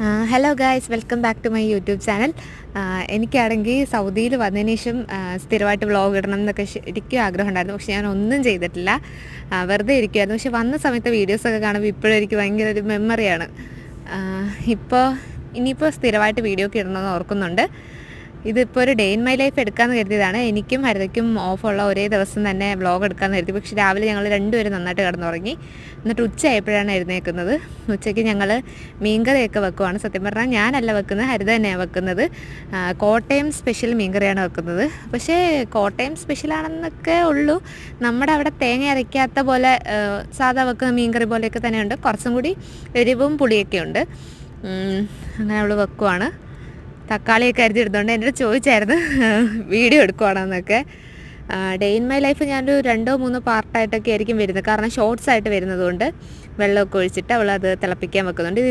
Hello guys, welcome back to my YouTube channel. എനിക്കാണെങ്കിൽ സൗദിയിൽ വന്നതിന് ശേഷം സ്ഥിരമായിട്ട് വ്ളോഗ് ഇടണം എന്നൊക്കെ ശരിക്കും ആഗ്രഹം ഉണ്ടായിരുന്നു. പക്ഷേ ഞാൻ ഒന്നും ചെയ്തിട്ടില്ല, വെറുതെ ഇരിക്കുമായിരുന്നു. പക്ഷെ വന്ന സമയത്ത് വീഡിയോസൊക്കെ കാണുമ്പോൾ ഇപ്പോഴും എനിക്ക് ഭയങ്കര ഒരു മെമ്മറിയാണ്. ഇനിയിപ്പോൾ സ്ഥിരമായിട്ട് വീഡിയോ ഒക്കെ ഇടണമെന്ന് ഓർക്കുന്നുണ്ട്. ഇതിപ്പോൾ ഒരു ഡേ ഇൻ മൈ ലൈഫ് എടുക്കാമെന്ന് കരുതിയതാണ്. എനിക്കും ഹരിതയ്ക്കും ഓഫുള്ള ഒരേ ദിവസം തന്നെ വ്ളോഗ് എടുക്കാമെന്ന് കരുതി. പക്ഷേ രാവിലെ ഞങ്ങൾ രണ്ടുപേരും നന്നായിട്ട് കിടന്നുറങ്ങി. എന്നിട്ട് ഉച്ചയായപ്പോഴാണ് എഴുന്നേൽക്കുന്നത്. ഉച്ചയ്ക്ക് ഞങ്ങൾ മീൻകറിയൊക്കെ വെക്കുവാണ്. സത്യം പറഞ്ഞാൽ ഞാനല്ല വെക്കുന്നത്, ഹരിത തന്നെയാണ് വെക്കുന്നത്. കോട്ടയം സ്പെഷ്യൽ മീൻകറിയാണ് വെക്കുന്നത്. പക്ഷേ കോട്ടയം സ്പെഷ്യലാണെന്നൊക്കെ ഉള്ളൂ. നമ്മുടെ അവിടെ തേങ്ങ അരയ്ക്കാത്ത പോലെ സാധാ വെക്കുന്ന മീൻകറി പോലെയൊക്കെ തന്നെയുണ്ട്. കുറച്ചും കൂടി എരിവും പുളിയൊക്കെ ഉണ്ട്. അങ്ങനെ അവൾ വെക്കുവാണ്. തക്കാളിയൊക്കെ അരിഞ്ഞിടുന്നുണ്ട്. എൻ്റെ അടുത്ത് ചോദിച്ചായിരുന്നു വീഡിയോ എടുക്കുവാണെന്നൊക്കെ. ഡേ ഇൻ മൈ ലൈഫ് ഞാനൊരു 2-3 പാർട്ടായിട്ടൊക്കെ ആയിരിക്കും വരുന്നത്. കാരണം ഷോർട്സ് ആയിട്ട് വരുന്നതുകൊണ്ട് വെള്ളമൊക്കെ ഒഴിച്ചിട്ട് അവൾ അത് തിളപ്പിക്കാൻ വെക്കുന്നുണ്ട്. ഇത്